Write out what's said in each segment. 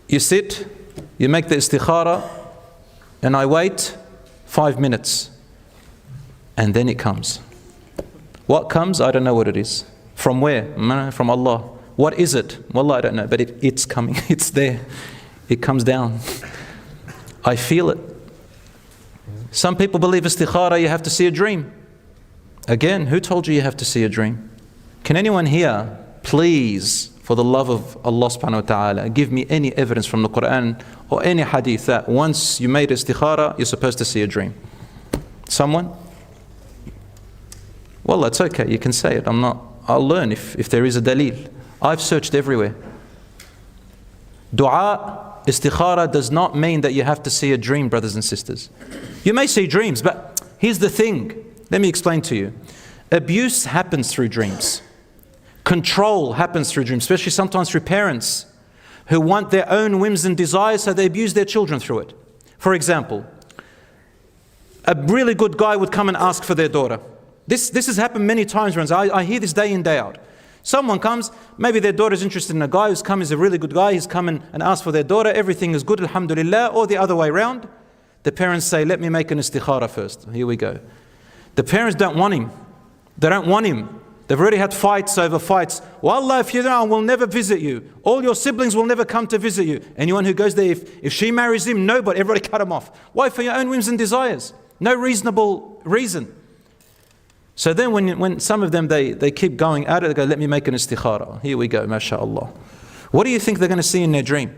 You sit, you make the istikhara, and I wait 5 minutes. And then it comes. What comes? I don't know what it is. From where? From Allah. What is it? Wallah, I don't know, but it's coming. It's there. It comes down. I feel it. Some people believe istikhara, you have to see a dream. Again, who told you you have to see a dream? Can anyone here, please, for the love of Allah subhanahu wa ta'ala, give me any evidence from the Quran or any hadith that once you made istikhara, you're supposed to see a dream? Someone? Well, that's okay, you can say it. I'll learn if there is a dalil. I've searched everywhere. Dua, istikhara does not mean that you have to see a dream, brothers and sisters. You may see dreams, but here's the thing. Let me explain to you. Abuse happens through dreams. Control happens through dreams, especially sometimes through parents who want their own whims and desires, so they abuse their children through it. For example, a really good guy would come and ask for their daughter. This has happened many times, friends. I hear this day in, day out. Someone comes, maybe their daughter's interested in a guy who's come, is a really good guy, he's come and asked for their daughter, everything is good, alhamdulillah, or the other way around. The parents say, let me make an istikhara first. Here we go. The parents don't want him. They don't want him. They've already had fights over fights. Wallah, if you don't, I will never visit you. All your siblings will never come to visit you. Anyone who goes there, if she marries him, nobody, everybody cut him off. Why? For your own whims and desires. No reasonable reason. So then when some of them, they keep going at it, they go, let me make an istikhara. Here we go, mashallah. What do you think they're going to see in their dream?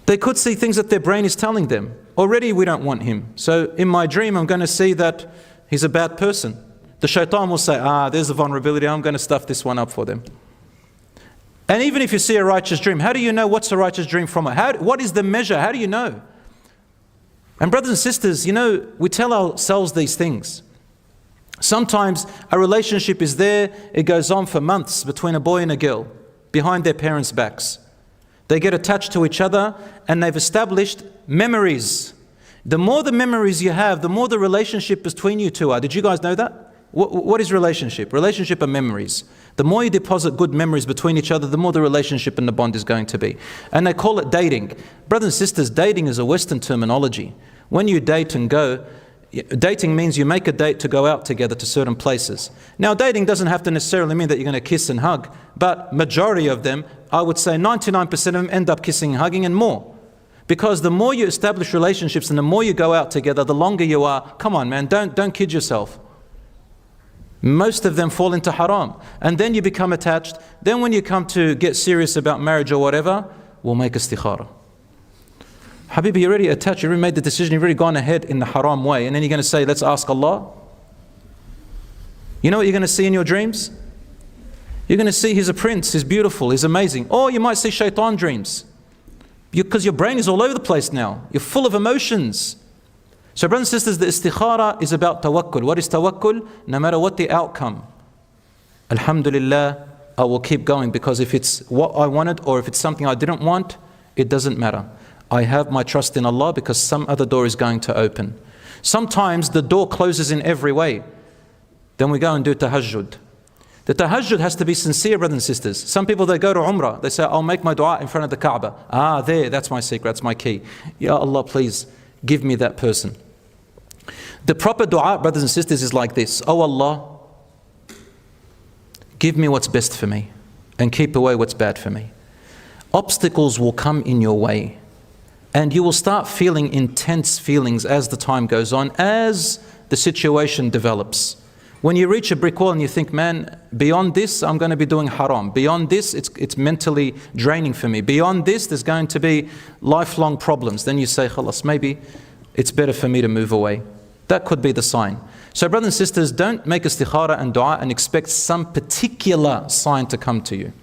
They could see things that their brain is telling them. Already we don't want him. So in my dream, I'm going to see that he's a bad person. The shaitan will say, there's a vulnerability, I'm going to stuff this one up for them. And even if you see a righteous dream, how do you know what's a righteous dream from it? What is the measure? How do you know? And brothers and sisters, we tell ourselves these things. Sometimes a relationship is there, it goes on for months between a boy and a girl, behind their parents' backs. They get attached to each other and they've established memories. The more the memories you have, the more the relationship between you two are. Did you guys know that? What is relationship? Relationship are memories. The more you deposit good memories between each other, the more the relationship and the bond is going to be. And they call it dating. Brothers and sisters, dating is a Western terminology. When you date and go, dating means you make a date to go out together to certain places. Now, dating doesn't have to necessarily mean that you're going to kiss and hug, but majority of them, I would say 99% of them end up kissing and hugging and more. Because the more you establish relationships and the more you go out together, the longer you are. Come on, man, don't kid yourself. Most of them fall into haram. And then you become attached. Then when you come to get serious about marriage or whatever, we'll make istikhara. Habibi, you're already attached, you already made the decision, you've already gone ahead in the haram way, and then you're going to say, let's ask Allah. You know what you're going to see in your dreams? You're going to see he's a prince, he's beautiful, he's amazing. Or you might see shaitan dreams. Because your brain is all over the place now. You're full of emotions. So brothers and sisters, the istikhara is about tawakkul. What is tawakkul? No matter what the outcome, alhamdulillah, I will keep going, because if it's what I wanted or if it's something I didn't want, it doesn't matter. I have my trust in Allah because some other door is going to open. Sometimes the door closes in every way. Then we go and do tahajjud. The tahajjud has to be sincere, brothers and sisters. Some people, they go to Umrah, they say, I'll make my dua in front of the Kaaba. There, that's my secret, that's my key. Ya Allah, please give me that person. The proper dua, brothers and sisters, is like this. Oh Allah, give me what's best for me and keep away what's bad for me. Obstacles will come in your way. And you will start feeling intense feelings as the time goes on, as the situation develops. When you reach a brick wall and you think, man, beyond this, I'm going to be doing haram. Beyond this, it's mentally draining for me. Beyond this, there's going to be lifelong problems. Then you say, khalas, maybe it's better for me to move away. That could be the sign. So brothers and sisters, don't make istikhara and dua and expect some particular sign to come to you.